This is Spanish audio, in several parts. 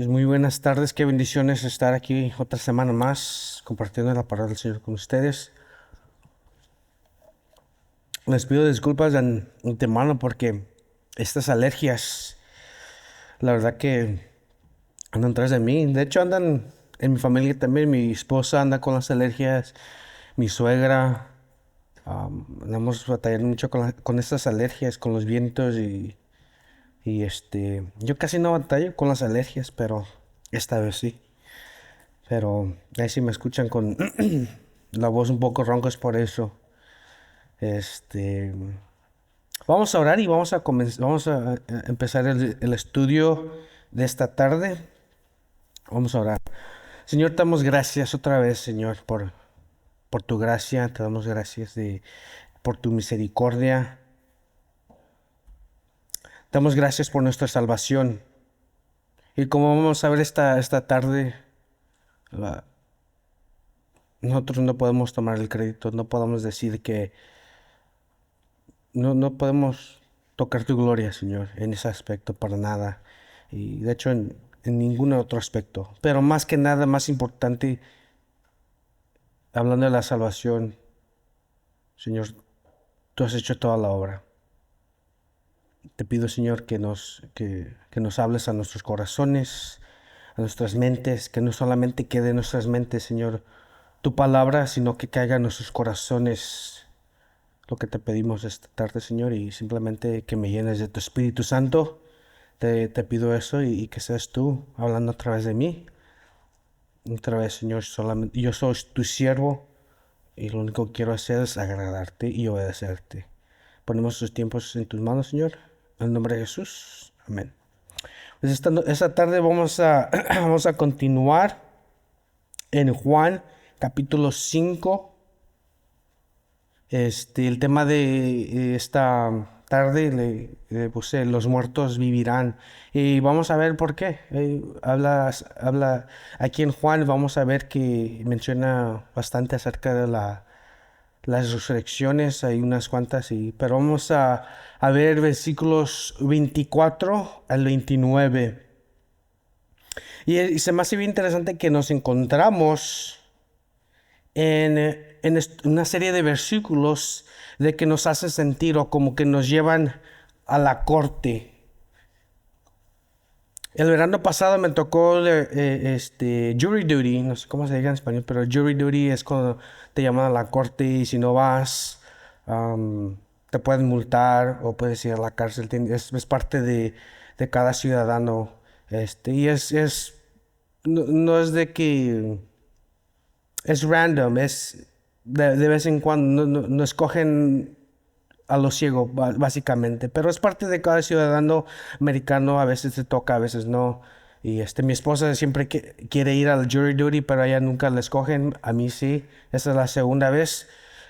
Pues muy buenas tardes, qué bendiciones estar aquí otra semana más compartiendo la palabra del Señor con ustedes. Les pido disculpas de antemano porque estas alergias, la verdad que andan tras de mí. De hecho, andan en mi familia también. Mi esposa anda con las alergias, mi suegra. Andamos batallando mucho con estas alergias, con los vientos y yo casi no batallo con las alergias, pero esta vez sí. Pero ahí sí me escuchan con la voz un poco ronca es por eso. Este, Vamos a orar y vamos a empezar el estudio de esta tarde. Vamos a orar. Señor, te damos gracias otra vez, Señor, por tu gracia. Te damos gracias por tu misericordia. Te damos gracias por nuestra salvación. Y como vamos a ver esta tarde, la- nosotros no podemos tomar el crédito, no podemos decir que no podemos tocar tu gloria, Señor, en ese aspecto para nada. Y de hecho en ningún otro aspecto. Pero más que nada, más importante, hablando de la salvación, Señor, tú has hecho toda la obra. Te pido, Señor, que nos hables a nuestros corazones, a nuestras mentes, que no solamente quede en nuestras mentes, Señor, tu palabra, sino que caiga en nuestros corazones lo que te pedimos esta tarde, Señor, y simplemente que me llenes de tu Espíritu Santo. Te pido eso y que seas tú hablando a través de mí. Otra vez, Señor, solamente yo soy tu siervo y lo único que quiero hacer es agradarte y obedecerte. Ponemos sus tiempos en tus manos, Señor. En el nombre de Jesús. Amén. Pues esta tarde vamos a continuar en Juan capítulo 5. El tema de esta tarde le puse los muertos vivirán. Y vamos a ver por qué. Habla aquí en Juan, vamos a ver que menciona bastante acerca de las resurrecciones. Hay unas cuantas, pero vamos a ver versículos 24 al 29. Y se me hace bien interesante que nos encontramos en una serie de versículos de que nos hace sentir o como que nos llevan a la corte. El verano pasado me tocó jury duty, no sé cómo se diga en español, pero jury duty es cuando te llaman a la corte y si no vas, te pueden multar o puedes ir a la cárcel. Es parte de cada ciudadano. No es de que es random, es de vez en cuando, no escogen a lo ciego, básicamente, pero es parte de cada ciudadano americano, a veces te toca, a veces no. Y mi esposa siempre quiere ir al jury duty, pero a ella nunca la escogen, a mí sí, esa es la segunda vez.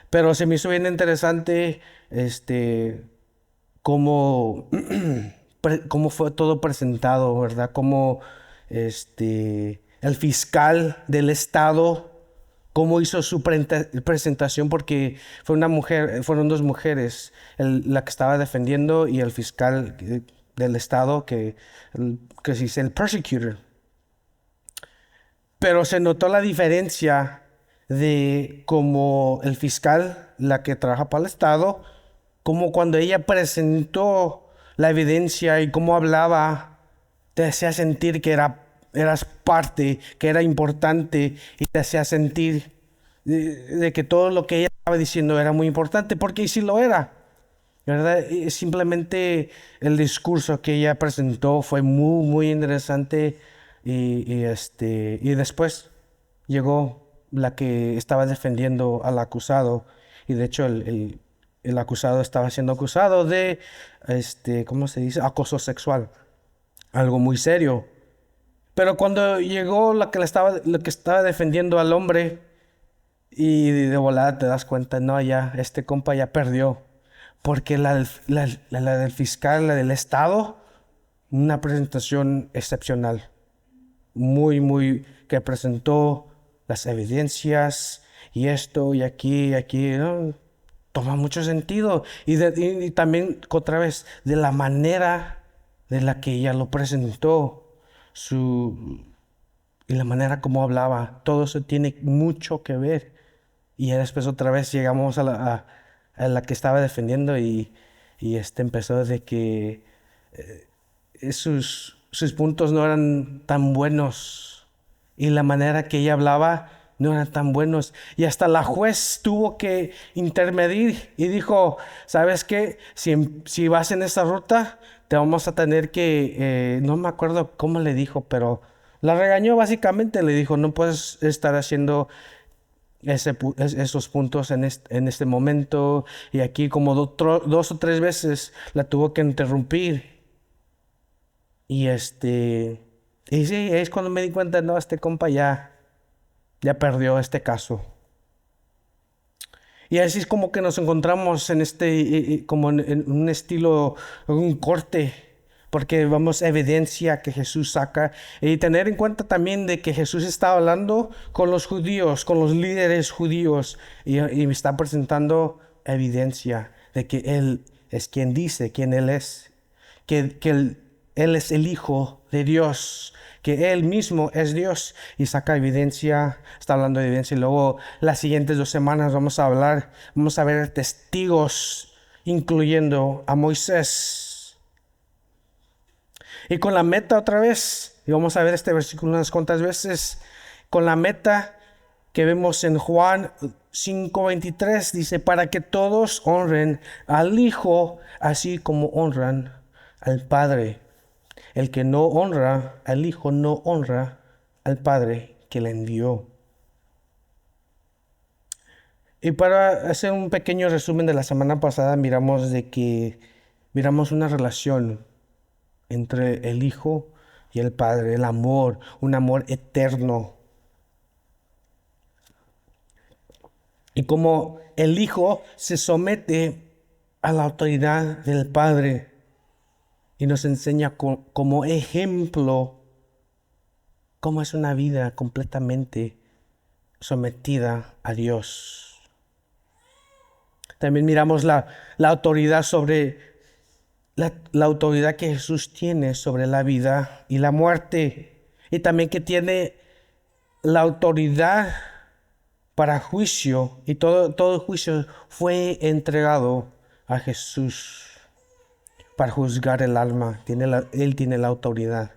Pero se me hizo bien interesante, cómo, cómo fue todo presentado, ¿verdad? Cómo, el fiscal del estado cómo hizo su presentación porque fue una mujer, fueron dos mujeres, la que estaba defendiendo y el fiscal del estado que se dice el persecutor. Pero se notó la diferencia de cómo el fiscal, la que trabaja para el estado, como cuando ella presentó la evidencia y cómo hablaba, te hacía sentir que eras parte, que era importante y te hacía sentir de que todo lo que ella estaba diciendo era muy importante, porque sí lo era, ¿verdad? Y simplemente el discurso que ella presentó fue muy, muy interesante y después llegó la que estaba defendiendo al acusado y de hecho el acusado estaba siendo acusado de, ¿cómo se dice? Acoso sexual, algo muy serio. Pero cuando llegó la que estaba defendiendo al hombre, y de volada te das cuenta, no, ya, este compa ya perdió. Porque la del fiscal, la del Estado, una presentación excepcional. Muy, muy, que presentó las evidencias y esto y aquí, ¿no? Toma mucho sentido. Y también, otra vez, de la manera de la que ella lo presentó. y la manera como hablaba. Todo eso tiene mucho que ver. Y ya después otra vez llegamos a la que estaba defendiendo y empezó de que sus puntos no eran tan buenos y la manera que ella hablaba no eran tan buenos. Y hasta la juez tuvo que intermedir y dijo, ¿sabes qué? Si vas en esta ruta, te vamos a tener que, no me acuerdo cómo le dijo, pero la regañó básicamente, le dijo, no puedes estar haciendo esos puntos en este momento. Y aquí como dos o tres veces la tuvo que interrumpir. Y y sí, es cuando me di cuenta, no, este compa ya perdió este caso. Y así es como que nos encontramos en como en un estilo, un corte, porque vamos a evidencia que Jesús saca y tener en cuenta también de que Jesús está hablando con los judíos, con los líderes judíos y me está presentando evidencia de que Él es quien dice quién Él es, que Él es el Hijo de Dios, que Él mismo es Dios y saca evidencia, está hablando de evidencia. Y luego las siguientes 2 semanas vamos a ver testigos, incluyendo a Moisés. Y con la meta otra vez, y vamos a ver este versículo unas cuantas veces, con la meta que vemos en Juan 5:23, dice, para que todos honren al Hijo, así como honran al Padre. El que no honra al Hijo no honra al Padre que le envió. Y para hacer un pequeño resumen de la semana pasada, miramos una relación entre el Hijo y el Padre, el amor, un amor eterno. Y como el Hijo se somete a la autoridad del Padre y nos enseña como ejemplo cómo es una vida completamente sometida a Dios. También miramos la autoridad sobre la autoridad que Jesús tiene sobre la vida y la muerte. Y también que tiene la autoridad para juicio. Y todo juicio fue entregado a Jesús para juzgar el alma. Él tiene la autoridad.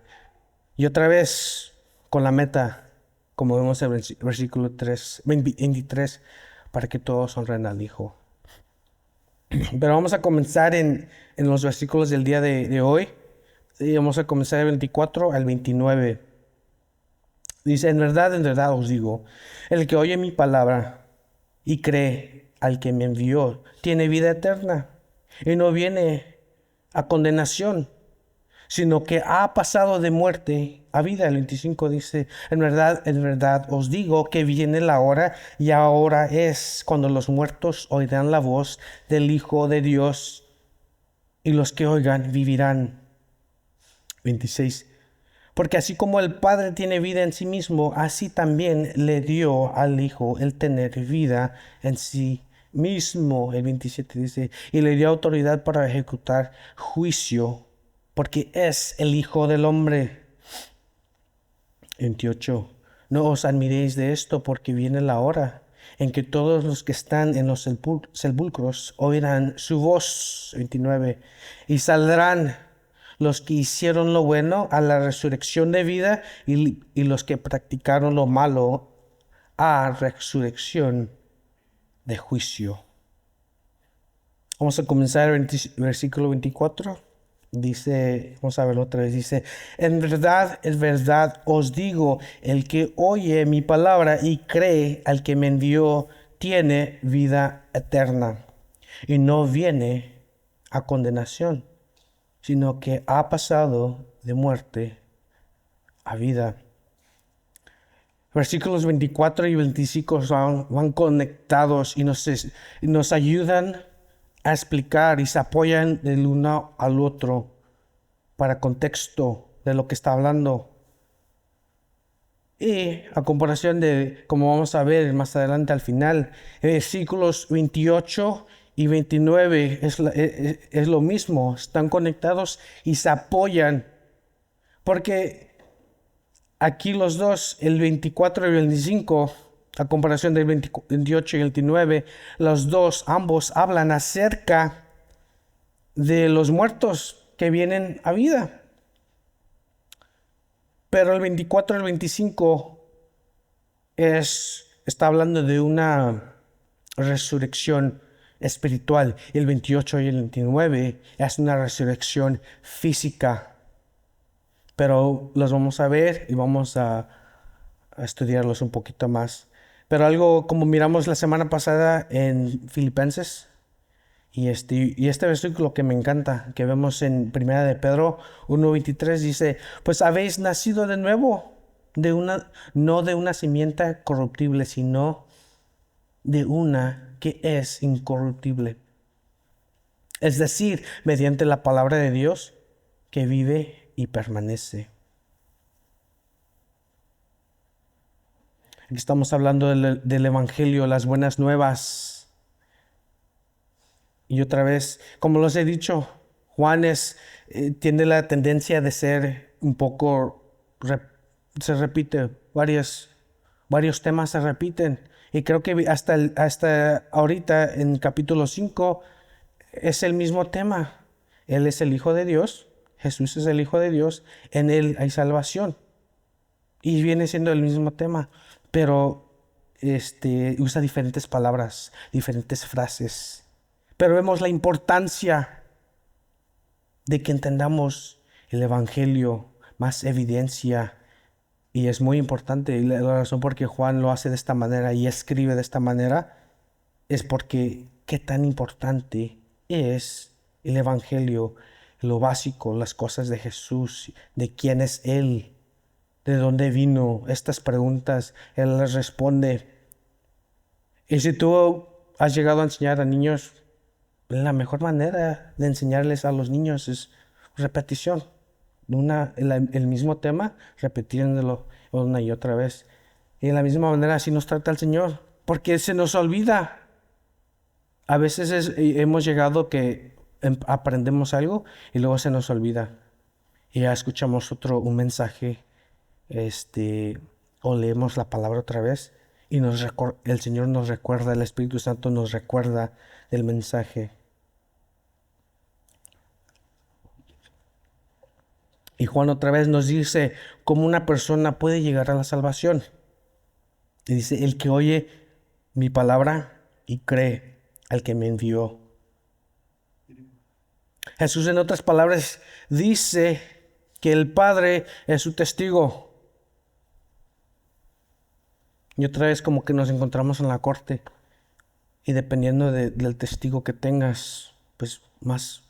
Y otra vez con la meta, como vemos en el versículo 23, para que todos honren al Hijo. Pero vamos a comenzar en los versículos del día de hoy. Y vamos a comenzar del 24 al 29. Dice, en verdad os digo, el que oye mi palabra y cree al que me envió, tiene vida eterna y no viene a condenación, sino que ha pasado de muerte a vida. El 25 dice, en verdad os digo que viene la hora y ahora es cuando los muertos oirán la voz del Hijo de Dios y los que oigan vivirán. 26. Porque así como el Padre tiene vida en sí mismo, así también le dio al Hijo el tener vida en sí mismo. El 27 dice, y le dio autoridad para ejecutar juicio, porque es el Hijo del Hombre. 28. No os admiréis de esto, porque viene la hora en que todos los que están en los sepulcros oirán su voz. 29. Y saldrán los que hicieron lo bueno a la resurrección de vida y los que practicaron lo malo a resurrección de juicio. Vamos a comenzar el versículo 24. Dice, vamos a verlo otra vez, dice, en verdad os digo, el que oye mi palabra y cree al que me envió, tiene vida eterna y no viene a condenación, sino que ha pasado de muerte a vida. Versículos 24 y 25 van conectados y nos ayudan a explicar y se apoyan del uno al otro para contexto de lo que está hablando. Y a comparación de, como vamos a ver más adelante al final, versículos 28 y 29 es lo mismo, están conectados y se apoyan. Porque Aquí los dos, el 24 y el 25, a comparación del 28 y el 29, los dos, ambos hablan acerca de los muertos que vienen a vida. Pero el 24 y el 25 está hablando de una resurrección espiritual. El 28 y el 29 es una resurrección física. Pero los vamos a ver y vamos a estudiarlos un poquito más. Pero algo como miramos la semana pasada en Filipenses, y este versículo que me encanta, que vemos en Primera de Pedro 1:23, dice, pues habéis nacido de nuevo, no de una simiente corruptible, sino de una que es incorruptible. Es decir, mediante la palabra de Dios que vive y permanece. Aquí estamos hablando del Evangelio, las buenas nuevas. Y otra vez, como los he dicho, Juan tiene la tendencia de ser un poco, se repite, varios temas se repiten. Y creo que hasta ahorita, en capítulo 5, es el mismo tema. Él es el Hijo de Dios, Jesús es el Hijo de Dios, en Él hay salvación. Y viene siendo el mismo tema, pero usa diferentes palabras, diferentes frases. Pero vemos la importancia de que entendamos el Evangelio, más evidencia. Y es muy importante. Y la razón por qué Juan lo hace de esta manera y escribe de esta manera es porque qué tan importante es el Evangelio, lo básico, las cosas de Jesús, de quién es Él, de dónde vino. Estas preguntas Él les responde. Y si tú has llegado a enseñar a niños, la mejor manera de enseñarles a los niños es repetición. El mismo tema, repitiéndolo una y otra vez. Y de la misma manera así nos trata el Señor, porque se nos olvida. A veces hemos llegado que aprendemos algo y luego se nos olvida. Y ya escuchamos un mensaje, o leemos la palabra otra vez y el Señor nos recuerda, el Espíritu Santo nos recuerda del mensaje. Y Juan otra vez nos dice cómo una persona puede llegar a la salvación. Y dice, el que oye mi palabra y cree al que me envió. Jesús, en otras palabras, dice que el Padre es su testigo. Y otra vez como que nos encontramos en la corte. Y dependiendo del testigo que tengas, pues más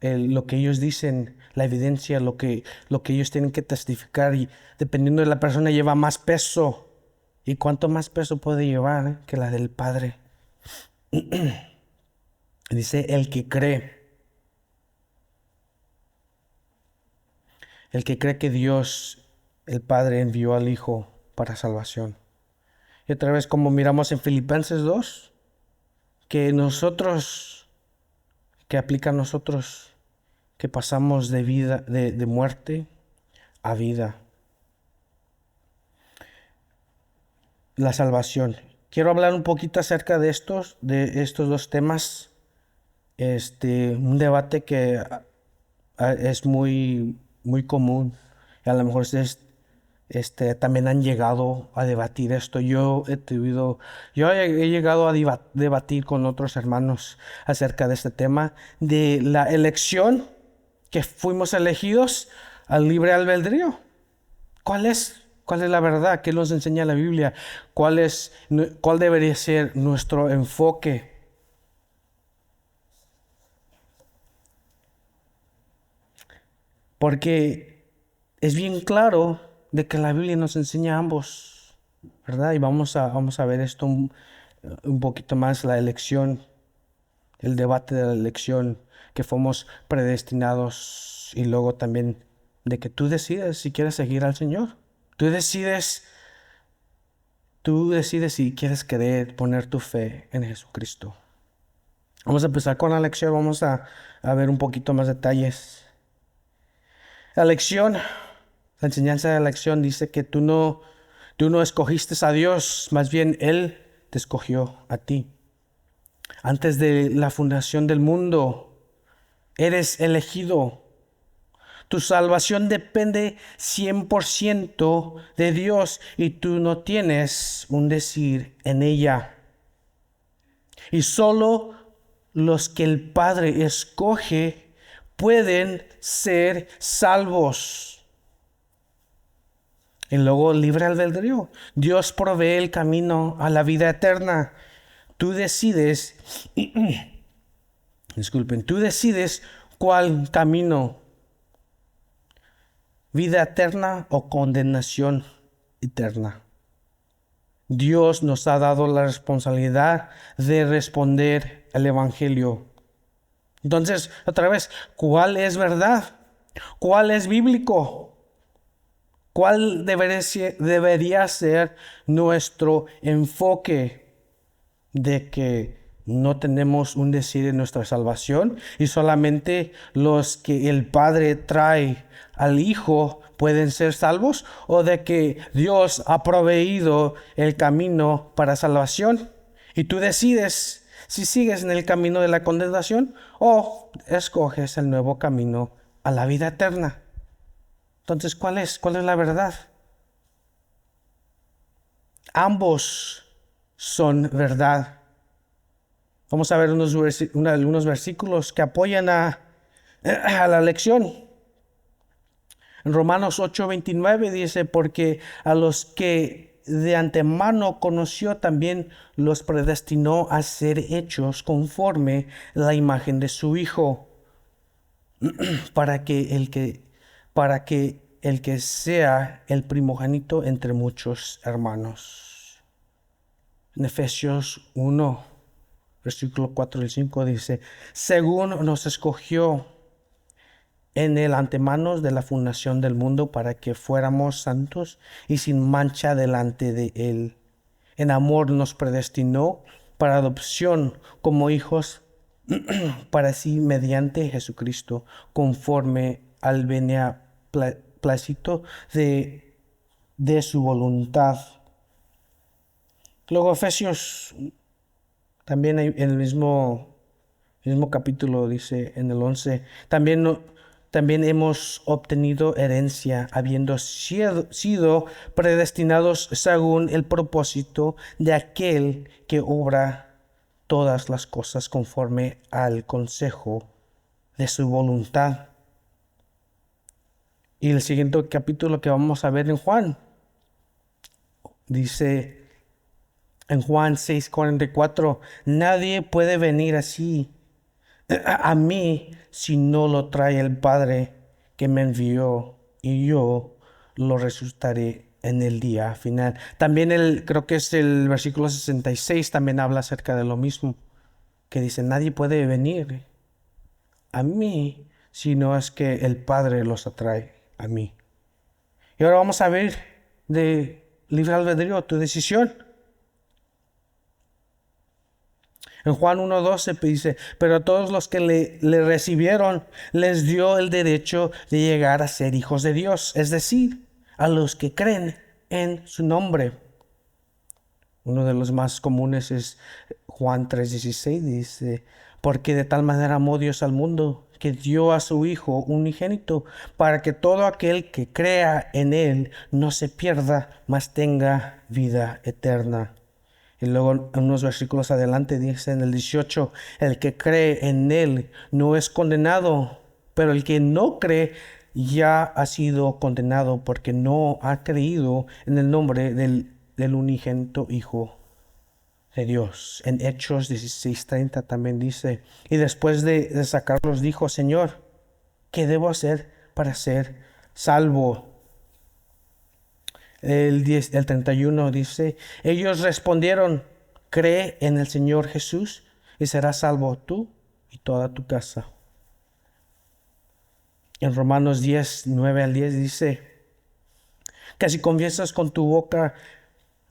lo que ellos dicen, la evidencia, lo que ellos tienen que testificar, y dependiendo de la persona lleva más peso. ¿Y cuánto más peso puede llevar que la del Padre? Dice el que cree que Dios, el Padre, envió al Hijo para salvación. Y otra vez, como miramos en Filipenses 2, que aplica a nosotros, que pasamos de vida, de muerte a vida. La salvación. Quiero hablar un poquito acerca de estos dos temas. Un debate que es muy, muy común. Y a lo mejor también han llegado a debatir esto. Yo he llegado a debatir con otros hermanos acerca de este tema, de la elección, que fuimos elegidos al libre albedrío. ¿Cuál es la verdad? ¿Qué nos enseña la Biblia? ¿Cuál debería ser nuestro enfoque? Porque es bien claro de que la Biblia nos enseña a ambos, ¿verdad? Y vamos a ver esto un poquito más, la elección, el debate de la elección, que fuimos predestinados, y luego también de que tú decides si quieres seguir al Señor. Tú decides si quieres creer, poner tu fe en Jesucristo. Vamos a empezar con la lección, vamos a ver un poquito más detalles. La lección La enseñanza de la lección dice que tú no escogiste a Dios, más bien Él te escogió a ti. Antes de la fundación del mundo, eres elegido. Tu salvación depende 100% de Dios y tú no tienes un decir en ella. Y solo los que el Padre escoge pueden ser salvos. Y luego libre albedrío. Dios provee el camino a la vida eterna. Tú decides, tú decides cuál camino, vida eterna o condenación eterna. Dios nos ha dado la responsabilidad de responder al Evangelio. Entonces, otra vez, ¿cuál es verdad? ¿Cuál es bíblico? ¿Cuál debería ser nuestro enfoque de que no tenemos un decir en nuestra salvación y solamente los que el Padre trae al Hijo pueden ser salvos, o de que Dios ha proveído el camino para salvación y tú decides si sigues en el camino de la condenación o escoges el nuevo camino a la vida eterna? Entonces, ¿cuál es la verdad? Ambos son verdad. Vamos a ver algunos versículos que apoyan a la lección. En Romanos 8:29 dice, porque a los que de antemano conoció también los predestinó a ser hechos conforme la imagen de su Hijo, para que el que sea el primogénito entre muchos hermanos. En Efesios 1, versículo 4 y 5 dice, según nos escogió en el antemano de la fundación del mundo para que fuéramos santos y sin mancha delante de Él. En amor nos predestinó para adopción como hijos para sí mediante Jesucristo, conforme al beneplácito de su voluntad. Luego Efesios, también en el mismo capítulo, dice en el 11, también hemos obtenido herencia, habiendo sido predestinados según el propósito de aquel que obra todas las cosas conforme al consejo de su voluntad. Y el siguiente capítulo que vamos a ver en Juan, dice en Juan 6:44, nadie puede venir así a mí si no lo trae el Padre que me envió, y yo lo resucitaré en el día final. También creo que es el versículo 66, también habla acerca de lo mismo, que dice, nadie puede venir a mí si no es que el Padre los atrae a mí. Y ahora vamos a ver de libre albedrío, tu decisión. En Juan 1:12 dice, pero a todos los que le recibieron, les dio el derecho de llegar a ser hijos de Dios, es decir, a los que creen en su nombre. Uno de los más comunes es Juan 3:16, dice, porque de tal manera amó Dios al mundo, que dio a su Hijo unigénito, para que todo aquel que crea en Él no se pierda, mas tenga vida eterna. Y luego en unos versículos adelante dice en el 18, el que cree en Él no es condenado, pero el que no cree ya ha sido condenado porque no ha creído en el nombre del unigénito Hijo de Dios. En Hechos 16:30 también dice, y después de sacarlos dijo, Señor, ¿qué debo hacer para ser salvo? El 31 dice, ellos respondieron, cree en el Señor Jesús y serás salvo tú y toda tu casa. En Romanos 10:9-10 dice, que si confiesas con tu boca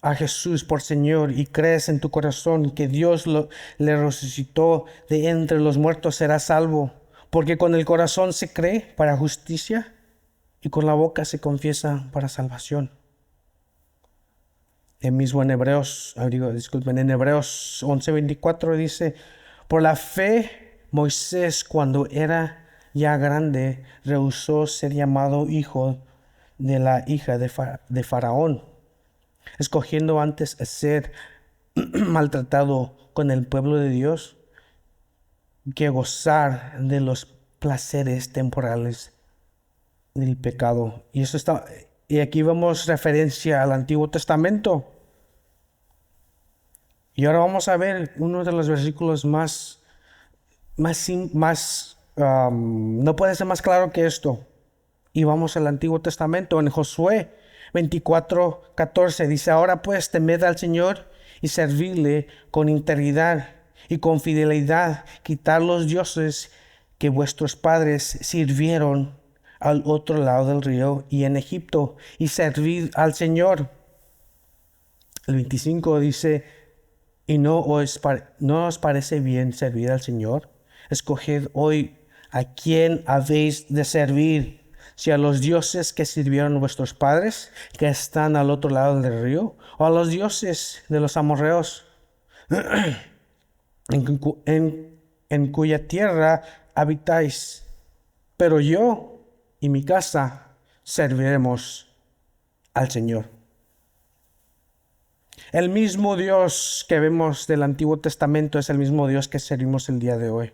a Jesús por Señor y crees en tu corazón que Dios le resucitó de entre los muertos, serás salvo, porque con el corazón se cree para justicia y con la boca se confiesa para salvación. El mismo en Hebreos, en Hebreos 11:24 dice, por la fe Moisés, cuando era ya grande, rehusó ser llamado hijo de la hija de Faraón, escogiendo antes ser maltratado con el pueblo de Dios que gozar de los placeres temporales del pecado. Y aquí vemos referencia al Antiguo Testamento. Y ahora vamos a ver uno de los versículos no puede ser más claro que esto. Y vamos al Antiguo Testamento, en Josué 24:14. Dice, ahora pues temed al Señor y servidle con integridad y con fidelidad. Quitad los dioses que vuestros padres sirvieron al otro lado del río y en Egipto, y servid al Señor. El 25 dice, ¿y no os parece bien servir al Señor? Escoged hoy a quién habéis de servir, si a los dioses que sirvieron vuestros padres, que están al otro lado del río, o a los dioses de los amorreos, en cuya tierra habitáis. Pero yo y mi casa serviremos al Señor. El mismo Dios que vemos del Antiguo Testamento es el mismo Dios que servimos el día de hoy.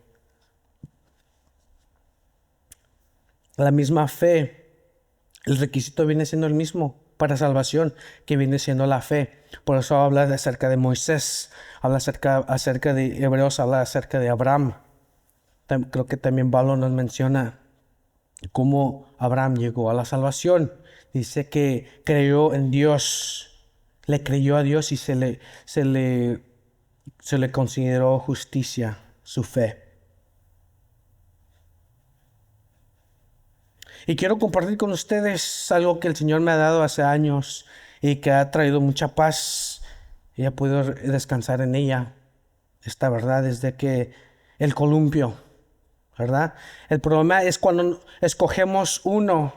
La misma fe, el requisito viene siendo el mismo para salvación, que viene siendo la fe. Por eso habla acerca de Moisés, habla acerca de Hebreos, habla acerca de Abraham. Creo que también Pablo nos menciona cómo Abraham llegó a la salvación. Dice que creyó en Dios, le creyó a Dios y se le consideró justicia su fe. Y quiero compartir con ustedes algo que el Señor me ha dado hace años y que ha traído mucha paz y he podido descansar en ella. Esta verdad es de que el columpio, ¿verdad? El problema es cuando escogemos uno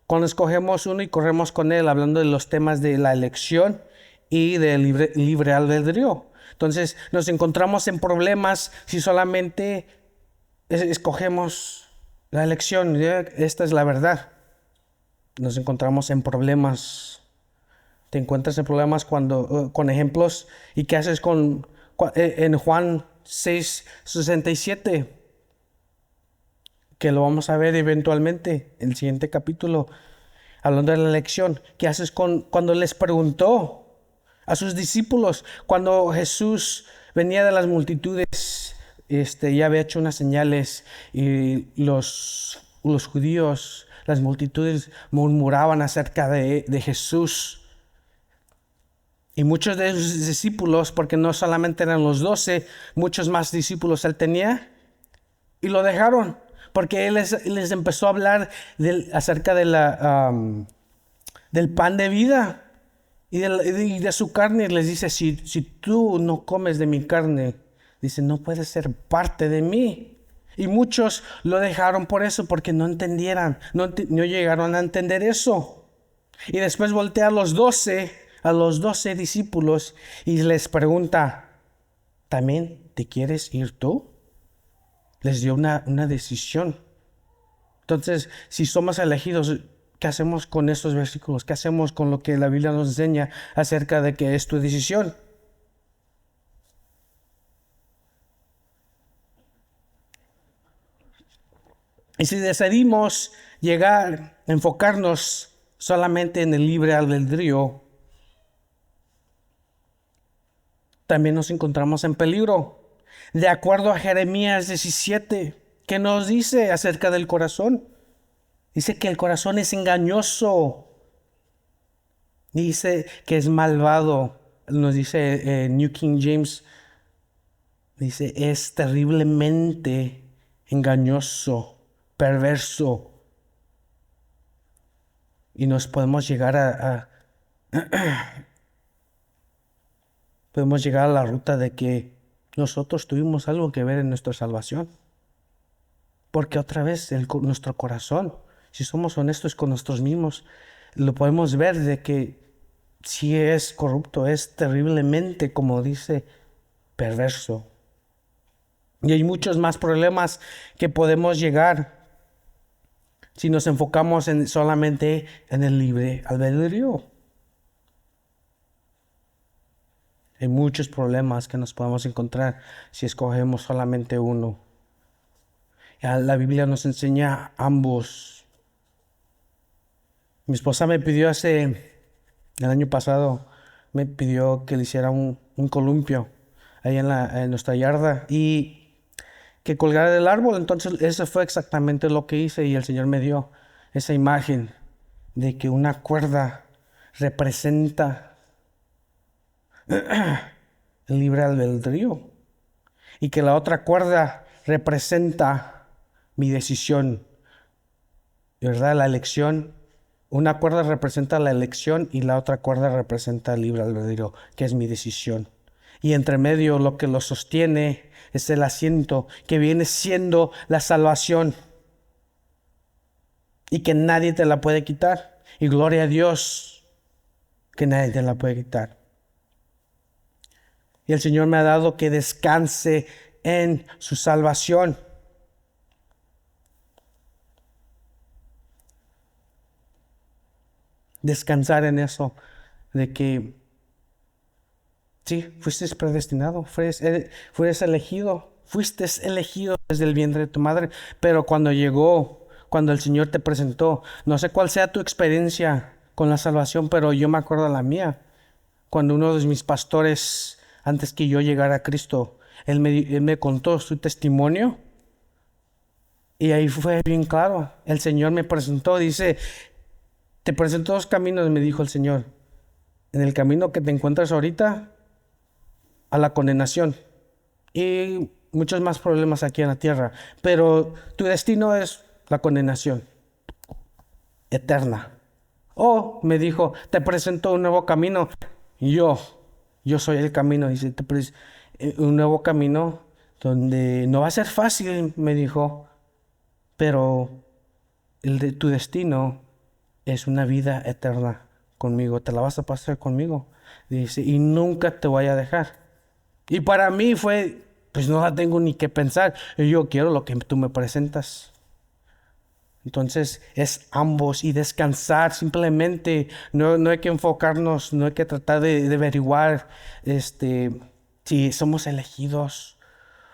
y corremos con él, hablando de los temas de la elección y del libre albedrío. Entonces nos encontramos en problemas si solamente escogemos la elección. Esta es la verdad. Nos encontramos en problemas. Te encuentras en problemas con ejemplos. ¿Y qué haces en Juan 6:67? Que lo vamos a ver eventualmente en el siguiente capítulo, hablando de la elección. ¿Qué haces cuando les preguntó a sus discípulos? Cuando Jesús venía de las multitudes, ya había hecho unas señales y los judíos, las multitudes murmuraban acerca de Jesús. Y muchos de sus discípulos, porque no solamente eran los 12, muchos más discípulos él tenía, y lo dejaron, porque él les empezó a hablar acerca del pan de vida y de su carne. Les dice, si tú no comes de mi carne, dice, no puedes ser parte de mí. Y muchos lo dejaron por eso, porque no entendieran, no llegaron a entender eso. Y después voltea a los 12 discípulos y les pregunta, ¿también te quieres ir tú? Les dio una decisión. Entonces, si somos elegidos, ¿qué hacemos con estos versículos? ¿Qué hacemos con lo que la Biblia nos enseña acerca de que es tu decisión? Y si decidimos enfocarnos solamente en el libre albedrío, también nos encontramos en peligro. De acuerdo a Jeremías 17, ¿qué nos dice acerca del corazón? Dice que el corazón es engañoso. Dice que es malvado. Nos dice New King James. Dice, es terriblemente engañoso, perverso. Y nos podemos llegar podemos llegar a la ruta de que nosotros tuvimos algo que ver en nuestra salvación. Porque otra vez nuestro corazón si somos honestos con nosotros mismos, lo podemos ver de que si es corrupto, es terriblemente, como dice, perverso. Y hay muchos más problemas que podemos llegar si nos enfocamos solamente en el libre albedrío. Hay muchos problemas que nos podemos encontrar si escogemos solamente uno. Ya la Biblia nos enseña ambos. Mi esposa me pidió el año pasado, me pidió que le hiciera un columpio ahí en nuestra yarda y que colgara del árbol. Entonces eso fue exactamente lo que hice y el Señor me dio esa imagen de que una cuerda representa el libre albedrío y que la otra cuerda representa mi decisión, ¿verdad? La elección. Una cuerda representa la elección y la otra cuerda representa el libre albedrío, que es mi decisión. Y entre medio lo que lo sostiene es el asiento que viene siendo la salvación y que nadie te la puede quitar. Y gloria a Dios que nadie te la puede quitar. Y el Señor me ha dado que descanse en su salvación. Descansar en eso, de que sí, fuiste predestinado, fuiste elegido desde el vientre de tu madre, pero cuando el Señor te presentó, no sé cuál sea tu experiencia con la salvación, pero yo me acuerdo de la mía, cuando uno de mis pastores, antes que yo llegara a Cristo, él me contó su testimonio y ahí fue bien claro, el Señor me presentó, dice, te presento dos caminos, me dijo el Señor, en el camino que te encuentras ahorita, a la condenación y muchos más problemas aquí en la tierra, pero tu destino es la condenación eterna. O me dijo, te presento un nuevo camino. Yo soy el camino, dice, un nuevo camino donde no va a ser fácil, me dijo, pero tu destino es una vida eterna conmigo, te la vas a pasar conmigo, dice, y nunca te voy a dejar. Y para mí fue, pues no la tengo ni que pensar. Yo quiero lo que tú me presentas. Entonces es ambos y descansar simplemente. No hay que enfocarnos, no hay que tratar de averiguar si somos elegidos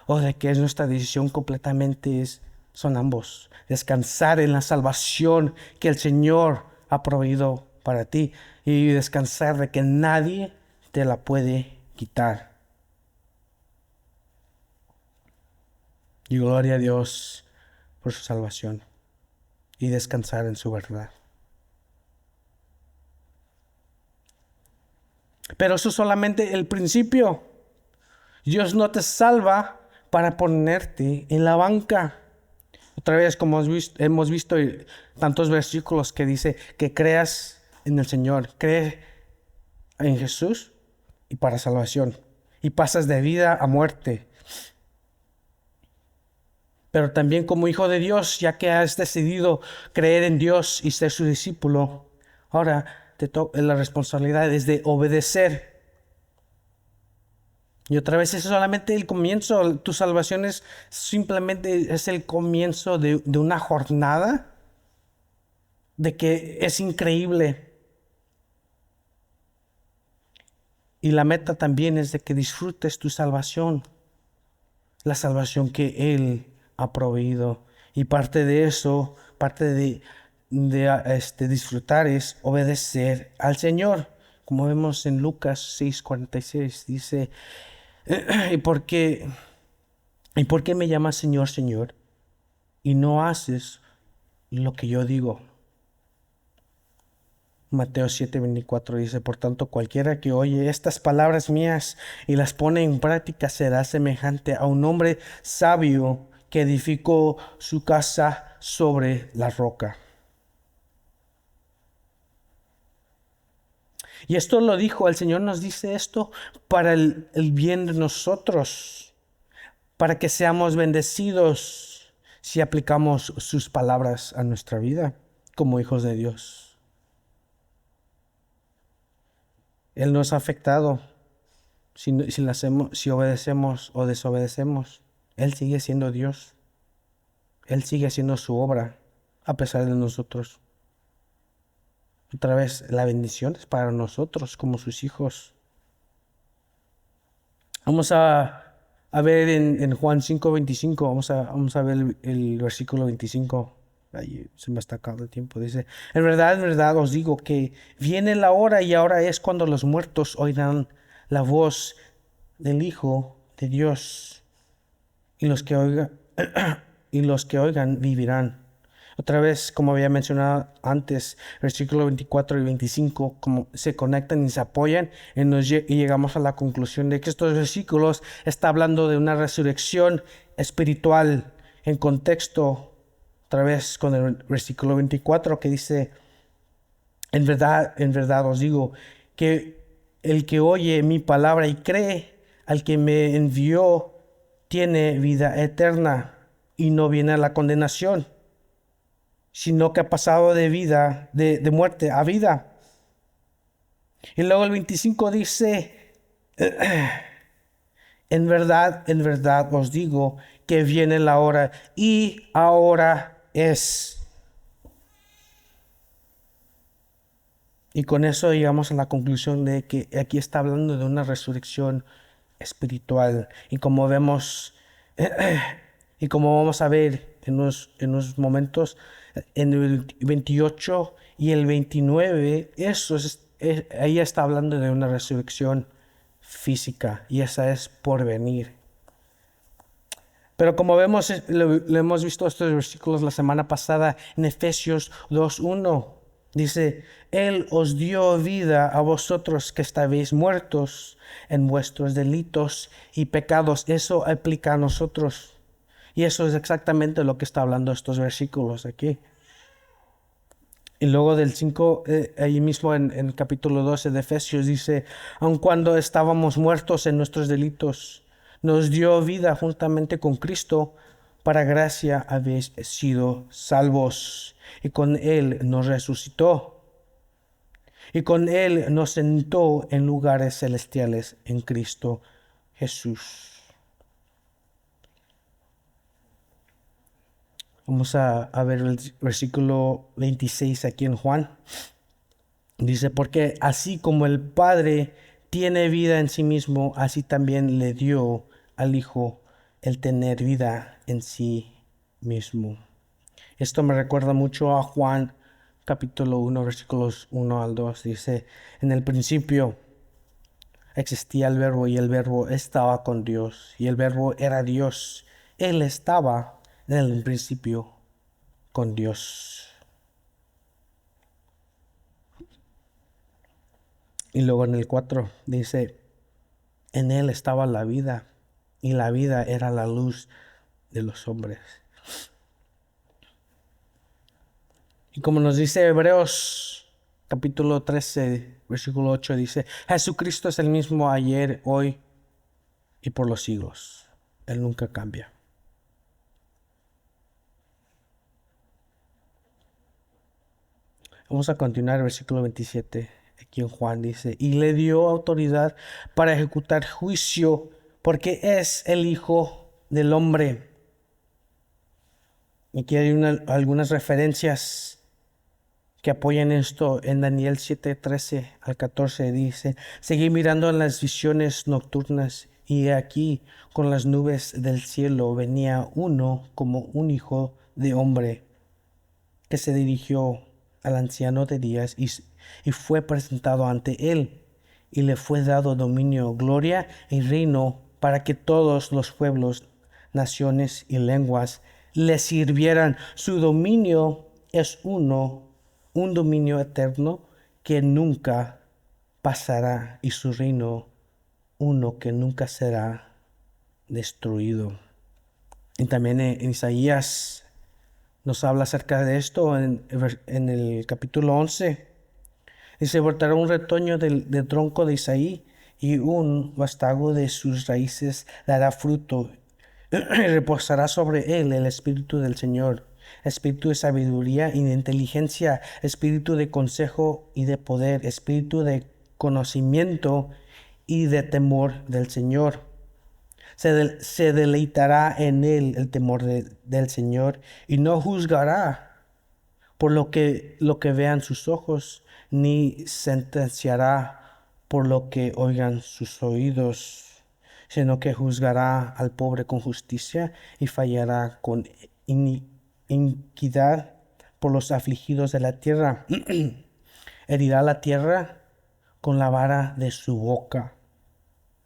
o de que es nuestra decisión completamente. Son ambos. Descansar en la salvación que el Señor ha proveído para ti y descansar de que nadie te la puede quitar. Y gloria a Dios por su salvación y descansar en su verdad. Pero eso es solamente el principio. Dios no te salva para ponerte en la banca. Otra vez, como hemos visto tantos versículos que dice que creas en el Señor, cree en Jesús y para salvación. Y pasas de vida a muerte. Pero también como hijo de Dios, ya que has decidido creer en Dios y ser su discípulo, ahora la responsabilidad es de obedecer. Y otra vez es solamente el comienzo. Tu salvación simplemente es el comienzo de una jornada de que es increíble. Y la meta también es de que disfrutes tu salvación, la salvación que Él ha proveído. Y parte de eso, parte de disfrutar es obedecer al Señor. Como vemos en Lucas 6:46, dice, ¿y por qué me llamas Señor, Señor? Y no haces lo que yo digo. Mateo 7:24 dice, por tanto, cualquiera que oye estas palabras mías y las pone en práctica será semejante a un hombre sabio que edificó su casa sobre la roca. Y esto lo dijo, el Señor nos dice esto para el bien de nosotros, para que seamos bendecidos si aplicamos sus palabras a nuestra vida. como hijos de Dios. Él nos ha afectado si obedecemos o desobedecemos. Él sigue siendo Dios. Él sigue haciendo su obra a pesar de nosotros. Otra vez, la bendición es para nosotros como sus hijos. Vamos a ver en Juan 5:25, vamos a ver el versículo 25. Ahí se me está acabando el tiempo. Dice, en verdad os digo que viene la hora y ahora es cuando los muertos oirán la voz del Hijo de Dios, y los que oigan, y los que oigan vivirán. Otra vez, como había mencionado antes, versículo 24 y 25, como se conectan y se apoyan, y llegamos a la conclusión de que estos versículos está hablando de una resurrección espiritual en contexto, otra vez con el versículo 24 que dice, en verdad os digo, que el que oye mi palabra y cree al que me envió, tiene vida eterna y no viene a la condenación, sino que ha pasado de muerte a vida. Y luego el 25 dice, en verdad os digo que viene la hora y ahora es. Y con eso llegamos a la conclusión de que aquí está hablando de una resurrección espiritual. Y como vemos, y como vamos a ver en unos momentos, en el 28 y el 29, ahí está hablando de una resurrección física, y esa es por venir. Pero como vemos, lo hemos visto estos versículos la semana pasada en Efesios 2:1. Dice, Él os dio vida a vosotros que estabais muertos en vuestros delitos y pecados. Eso aplica a nosotros. Y eso es exactamente lo que está hablando estos versículos aquí. Y luego del 5, ahí mismo en el capítulo 12 de Efesios dice, aun cuando estábamos muertos en nuestros delitos, nos dio vida juntamente con Cristo, para gracia habéis sido salvos. Y con Él nos resucitó. Y con Él nos sentó en lugares celestiales en Cristo Jesús. Vamos a ver el versículo 26 aquí en Juan. Dice, porque así como el Padre tiene vida en sí mismo, así también le dio al Hijo el tener vida en sí mismo. Esto me recuerda mucho a Juan capítulo 1, versículos 1 al 2. Dice, en el principio existía el Verbo y el Verbo estaba con Dios y el Verbo era Dios. Él estaba en el principio con Dios. Y luego en el 4 dice, en Él estaba la vida y la vida era la luz de los hombres. Y como nos dice Hebreos capítulo 13, versículo 8, dice, Jesucristo es el mismo ayer, hoy y por los siglos. Él nunca cambia. Vamos a continuar el versículo 27. Aquí en Juan dice, y le dio autoridad para ejecutar juicio, porque es el Hijo del Hombre. Y aquí hay algunas referencias que apoyan esto. En Daniel 7:13 al 14 dice, seguí mirando en las visiones nocturnas, y aquí con las nubes del cielo venía uno como un hijo de hombre, que se dirigió al anciano de días y fue presentado ante él, y le fue dado dominio, gloria y reino, para que todos los pueblos, naciones y lenguas le sirvieran. Su dominio es un dominio eterno que nunca pasará, y su reino uno que nunca será destruido. Y también en Isaías nos habla acerca de esto en el capítulo 11. Dice, brotará un retoño del tronco de Isaí, y un vástago de sus raíces dará fruto, y reposará sobre él el espíritu del Señor, espíritu de sabiduría y de inteligencia, espíritu de consejo y de poder, espíritu de conocimiento y de temor del Señor. Se deleitará en él el temor del Señor y no juzgará por lo que vean sus ojos, ni sentenciará por lo que oigan sus oídos, sino que juzgará al pobre con justicia y fallará con iniquidad por los afligidos de la tierra. Herirá la tierra con la vara de su boca,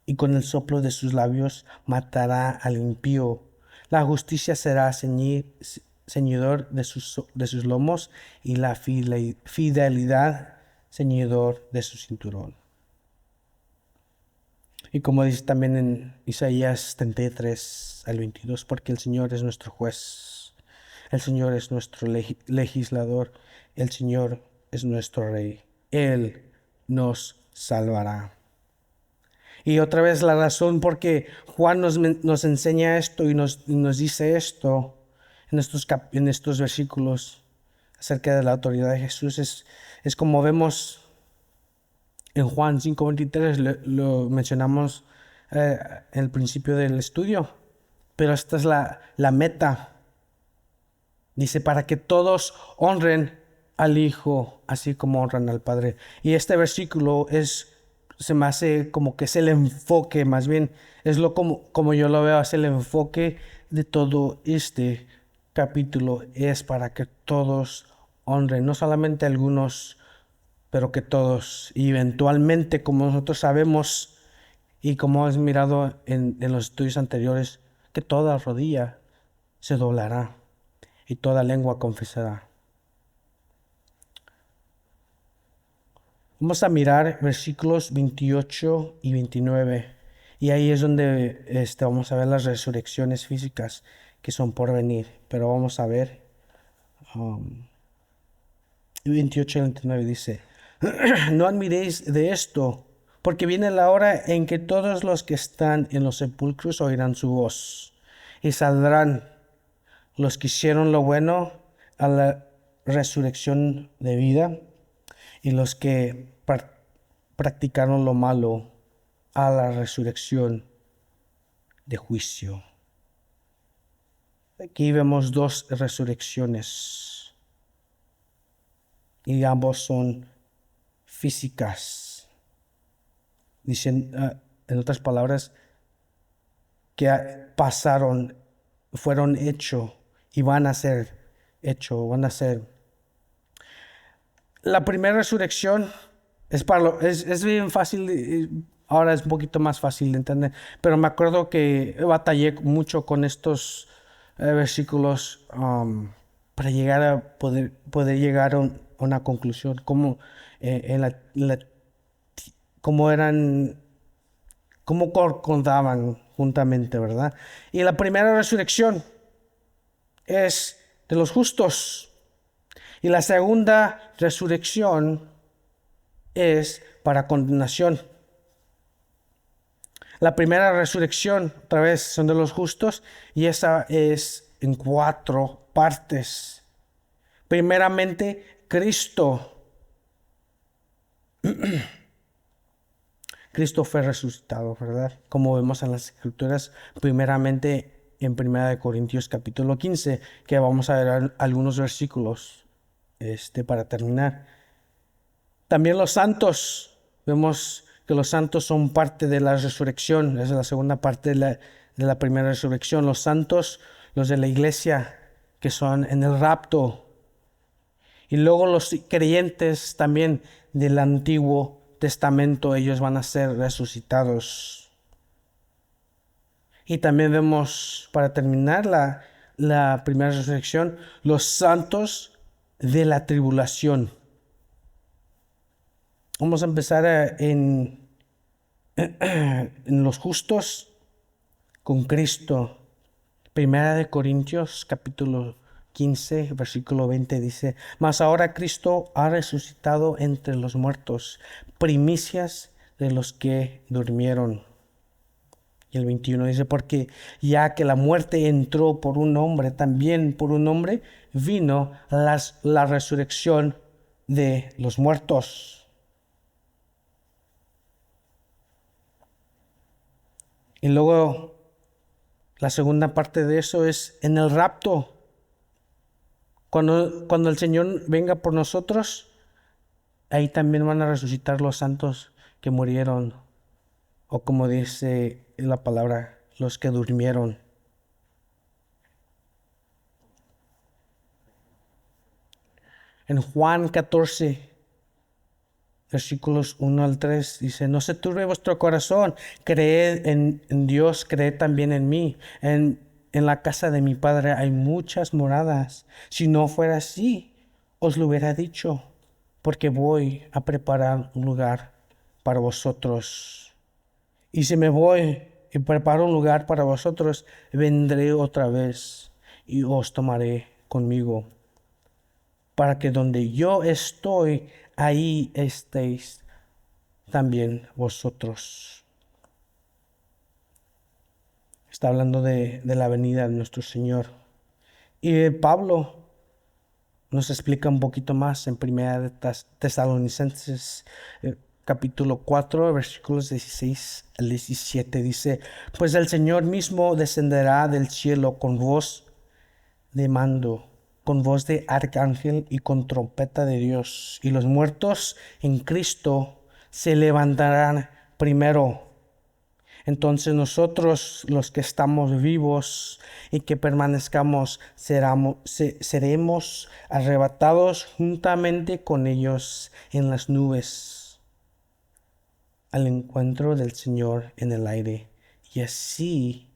y con el soplo de sus labios matará al impío. La justicia será ceñidor de sus lomos, y la fidelidad ceñidor de su cinturón. Y como dice también en Isaías 33 al 22, porque el Señor es nuestro juez, el Señor es nuestro legislador, el Señor es nuestro rey, Él nos salvará. Y otra vez la razón por qué Juan nos enseña esto y nos dice esto en estos versículos acerca de la autoridad de Jesús es como vemos en Juan 5:23, lo mencionamos en el principio del estudio, pero esta es la meta. Dice, para que todos honren al Hijo, así como honran al Padre. Y este versículo se me hace como que es el enfoque, más bien, es como yo lo veo, es el enfoque de todo este capítulo, es para que todos honren, no solamente algunos, pero que todos. Y eventualmente, como nosotros sabemos y como hemos mirado en los estudios anteriores, que toda rodilla se doblará y toda lengua confesará. Vamos a mirar versículos 28 y 29. Y ahí es donde vamos a ver las resurrecciones físicas que son por venir. Pero vamos a ver 28 y 29 dice, no admiréis de esto, porque viene la hora en que todos los que están en los sepulcros oirán su voz, y saldrán los que hicieron lo bueno a la resurrección de vida, y los que practicaron lo malo a la resurrección de juicio. Aquí vemos dos resurrecciones y ambos son físicas. Dicen, en otras palabras, que pasaron, fueron hechos y van a ser hechos, van a ser. La primera resurrección es bien fácil, ahora es un poquito más fácil de entender, pero me acuerdo que batallé mucho con estos versículos para llegar a poder llegar a una conclusión, cómo eran, cómo contaban juntamente, ¿verdad? Y la primera resurrección es de los justos. Y la segunda resurrección es para condenación. La primera resurrección, otra vez, son de los justos y esa es en 4 partes. Primeramente, Cristo. Cristo fue resucitado, ¿verdad? Como vemos en las Escrituras, primeramente en 1 Corintios capítulo 15, que vamos a ver algunos versículos para terminar. También los santos, vemos que los santos son parte de la resurrección, esa es la segunda parte de la primera resurrección. Los santos, los de la iglesia, que son en el rapto. Y luego los creyentes también del Antiguo Testamento, ellos van a ser resucitados. Y también vemos, para terminar la primera resurrección, los santos de la tribulación. Vamos a empezar en los justos con Cristo. Primera de Corintios capítulo 15, versículo 20 dice, mas ahora Cristo ha resucitado entre los muertos, primicias de los que durmieron. Y el 21 dice, porque ya que la muerte entró por un hombre, también por un hombre vino la resurrección de los muertos. Y luego la segunda parte de eso es en el rapto. Cuando el Señor venga por nosotros, ahí también van a resucitar los santos que murieron, o como dice la palabra, los que durmieron. En Juan 14, versículos 1 al 3, dice, no se turbe vuestro corazón, creed en Dios, creed también en mí. En la casa de mi Padre hay muchas moradas. Si no fuera así, os lo hubiera dicho, porque voy a preparar un lugar para vosotros. Y si me voy y preparo un lugar para vosotros, vendré otra vez y os tomaré conmigo, para que donde yo estoy, ahí estéis también vosotros. Está hablando de la venida de nuestro Señor. Y Pablo nos explica un poquito más en Primera de Tesalonicenses, capítulo 4, versículos 16 al 17. Dice, pues el Señor mismo descenderá del cielo con voz de mando, con voz de arcángel y con trompeta de Dios. Y los muertos en Cristo se levantarán primero. Entonces nosotros, los que estamos vivos y que permanezcamos, seremos arrebatados juntamente con ellos en las nubes al encuentro del Señor en el aire. Y así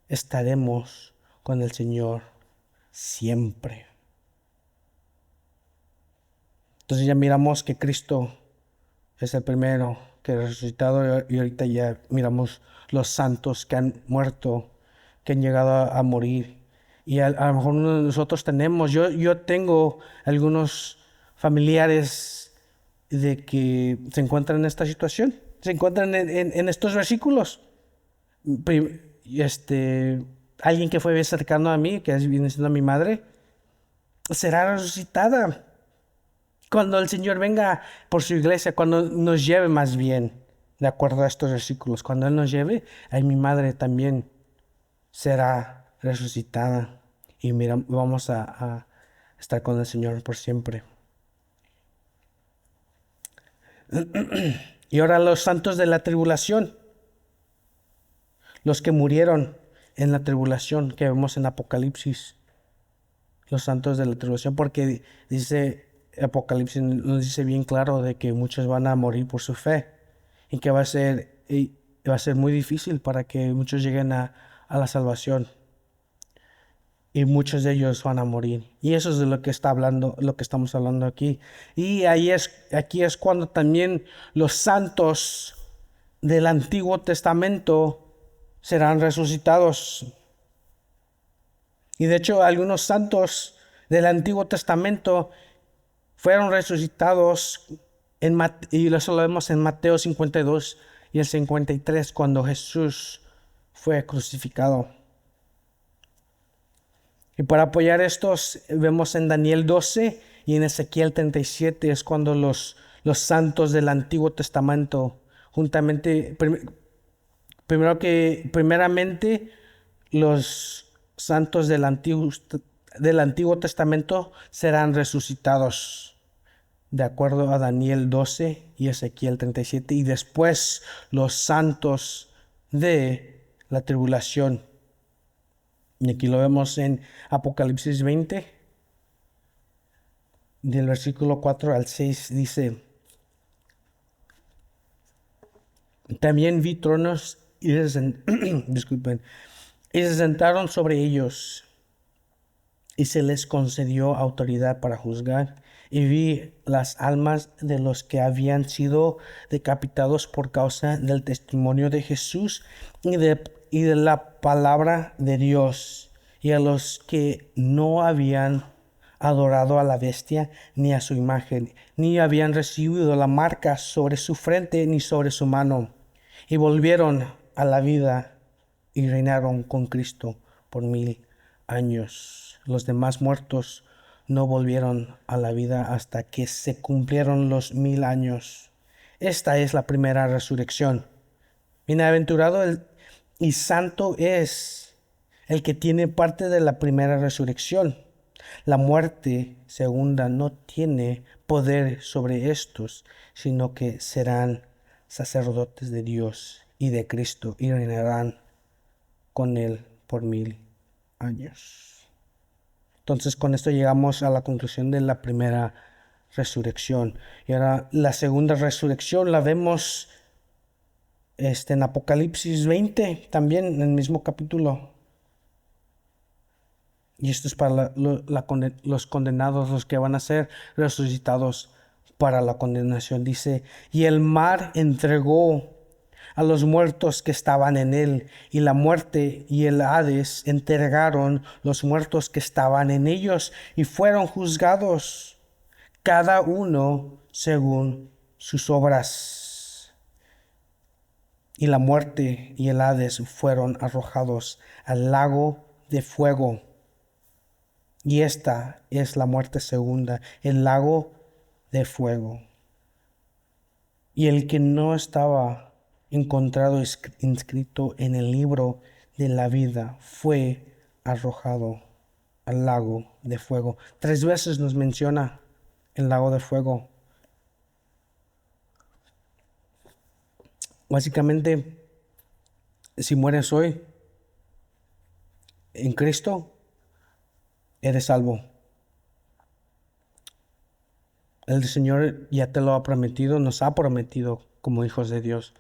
estaremos con el Señor siempre. Entonces ya miramos que Cristo es el primero que ha resucitado, y ahorita ya miramos los santos que han muerto, que han llegado a morir. Y a lo mejor uno de nosotros yo tengo algunos familiares de que se encuentran en esta situación, se encuentran en estos versículos. Alguien que fue cercano a mí, que viene siendo mi madre, será resucitada cuando el Señor venga por su iglesia, cuando nos lleve más bien, de acuerdo a estos versículos. Cuando Él nos lleve, ahí mi madre también será resucitada. Y mira, vamos a estar con el Señor por siempre. Y ahora los santos de la tribulación, los que murieron en la tribulación que vemos en Apocalipsis. Los santos de la tribulación, porque dice Apocalipsis, nos dice bien claro de que muchos van a morir por su fe y que va a ser muy difícil para que muchos lleguen a la salvación, y muchos de ellos van a morir. Y eso es de lo que estamos hablando aquí. Y aquí es cuando también los santos del Antiguo Testamento serán resucitados. Y de hecho, algunos santos del Antiguo Testamento fueron resucitados, y eso lo vemos en Mateo 52 y el 53, cuando Jesús fue crucificado. Y para apoyar estos, vemos en Daniel 12 y en Ezequiel 37, es cuando los santos del Antiguo Testamento, primeramente, los santos del Antiguo Testamento serán resucitados, de acuerdo a Daniel 12 y Ezequiel 37, y después los santos de la tribulación. Y aquí lo vemos en Apocalipsis 20, del versículo 4 al 6, dice, también vi tronos disculpen, y se sentaron sobre ellos, y se les concedió autoridad para juzgar. Y vi las almas de los que habían sido decapitados por causa del testimonio de Jesús y de la palabra de Dios, y a los que no habían adorado a la bestia ni a su imagen, ni habían recibido la marca sobre su frente ni sobre su mano, y volvieron a la vida. y reinaron con Cristo por 1000 años. Los demás muertos no volvieron a la vida hasta que se cumplieron los 1000 años. Esta es la primera resurrección. Bienaventurado y santo es el que tiene parte de la primera resurrección. La muerte segunda no tiene poder sobre estos, sino que serán sacerdotes de Dios y de Cristo y reinarán con él por 1000 años. Entonces con esto llegamos a la conclusión de la primera resurrección. Y ahora la segunda resurrección la vemos en Apocalipsis 20, también en el mismo capítulo. Y esto es para los condenados, los que van a ser resucitados para la condenación. Dice, y el mar entregó a los muertos que estaban en él, y la muerte y el Hades entregaron los muertos que estaban en ellos, y fueron juzgados cada uno según sus obras. Y la muerte y el Hades fueron arrojados al lago de fuego. Y esta es la muerte segunda, el lago de fuego. Y el que no estaba encontrado inscrito en el libro de la vida fue arrojado al lago de fuego. 3 veces nos menciona el lago de fuego. Básicamente, si mueres hoy en Cristo, eres salvo. El Señor ya te lo ha prometido, nos ha prometido como hijos de Dios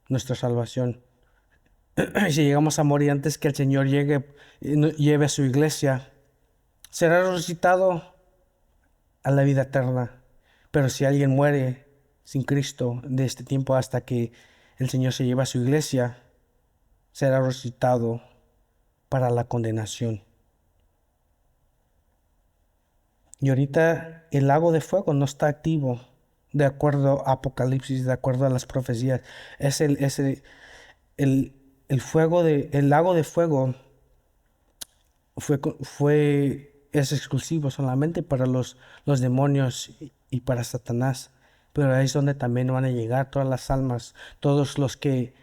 nuestra salvación. Y si llegamos a morir antes que el Señor lleve a su iglesia, será resucitado a la vida eterna. Pero si alguien muere sin Cristo de este tiempo hasta que el Señor se lleve a su iglesia, será resucitado para la condenación. Y ahorita el lago de fuego no está activo, de acuerdo a Apocalipsis, de acuerdo a las profecías. El lago de fuego es exclusivo solamente para los demonios y para Satanás. Pero ahí es donde también van a llegar todas las almas, todos los que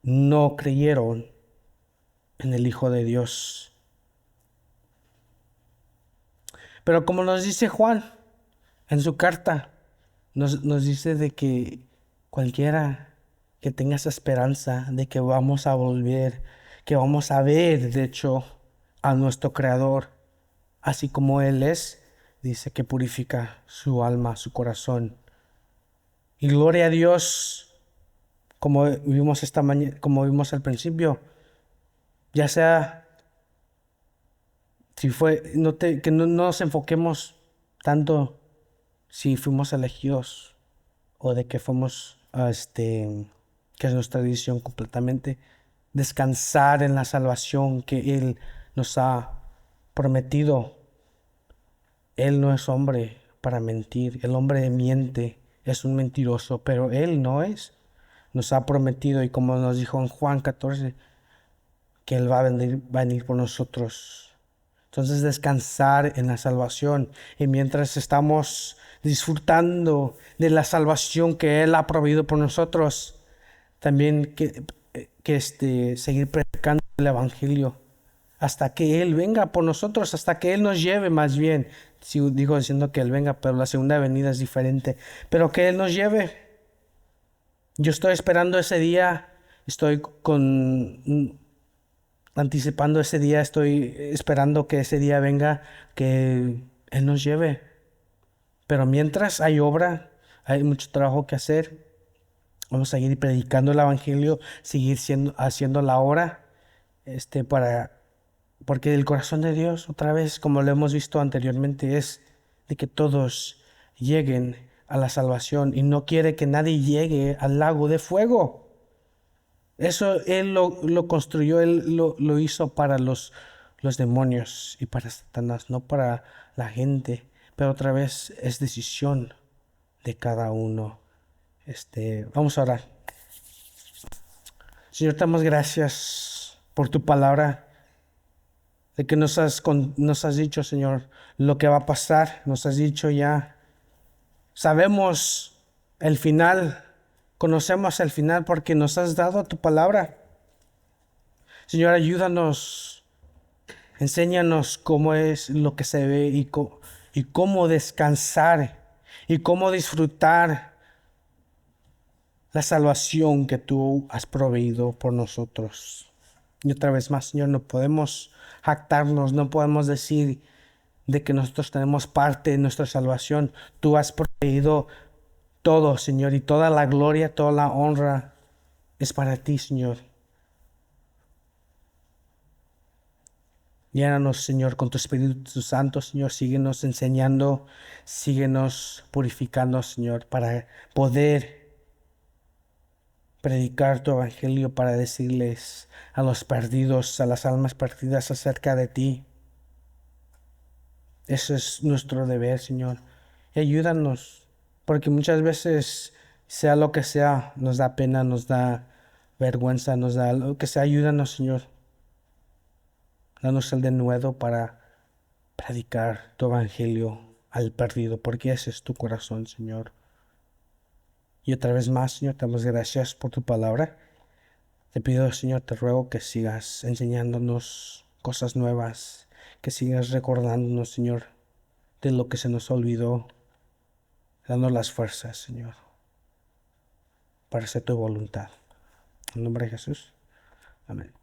no creyeron en el Hijo de Dios. Pero como nos dice Juan en su carta, nos dice de que cualquiera que tenga esa esperanza de que vamos a volver, que vamos a ver, de hecho, a nuestro Creador, así como Él es, dice que purifica su alma, su corazón. Y gloria a Dios, como vimos esta mañana, como vimos al principio, ya sea que no nos enfoquemos tanto si fuimos elegidos o de que fuimos, que es nuestra decisión completamente, descansar en la salvación que Él nos ha prometido. Él no es hombre para mentir, el hombre miente, es un mentiroso, pero Él no es. Nos ha prometido, y como nos dijo en Juan 14, que Él va a venir por nosotros. Entonces descansar en la salvación, y mientras estamos disfrutando de la salvación que Él ha proveído por nosotros, también seguir predicando el Evangelio hasta que Él venga por nosotros, hasta que Él nos lleve, más bien. Si digo diciendo que Él venga, pero la segunda venida es diferente, pero que Él nos lleve. Yo estoy esperando ese día, estoy anticipando ese día, estoy esperando que ese día venga, que Él nos lleve. Pero mientras hay obra, hay mucho trabajo que hacer. Vamos a seguir predicando el Evangelio, seguir haciendo la obra, porque el corazón de Dios, otra vez, como lo hemos visto anteriormente, es de que todos lleguen a la salvación, y no quiere que nadie llegue al lago de fuego. Eso Él lo construyó, Él lo hizo para los demonios y para Satanás, no para la gente. Pero otra vez es decisión de cada uno. Vamos a orar. Señor, te damos gracias por tu palabra, de que nos has dicho, Señor, lo que va a pasar. Nos has dicho ya. Sabemos el final, conocemos el final porque nos has dado tu palabra. Señor, ayúdanos, enséñanos cómo es lo que se ve y cómo descansar y cómo disfrutar la salvación que tú has proveído por nosotros. Y otra vez más, Señor, no podemos jactarnos, no podemos decir de que nosotros tenemos parte de nuestra salvación. Tú has proveído todo, Señor, y toda la gloria, toda la honra es para ti, Señor. Llénanos, Señor, con tu Espíritu Santo, Señor. Síguenos enseñando, síguenos purificando, Señor, para poder predicar tu evangelio, para decirles a los perdidos, a las almas perdidas acerca de ti. Eso es nuestro deber, Señor. Y ayúdanos, porque muchas veces, sea lo que sea, nos da pena, nos da vergüenza, nos da lo que sea. Ayúdanos, Señor. Danos el denuedo para predicar tu evangelio al perdido, porque ese es tu corazón, Señor. Y otra vez más, Señor, te damos gracias por tu palabra. Te pido, Señor, te ruego que sigas enseñándonos cosas nuevas, que sigas recordándonos, Señor, de lo que se nos olvidó, dando las fuerzas, Señor, para hacer tu voluntad. En nombre de Jesús. Amén.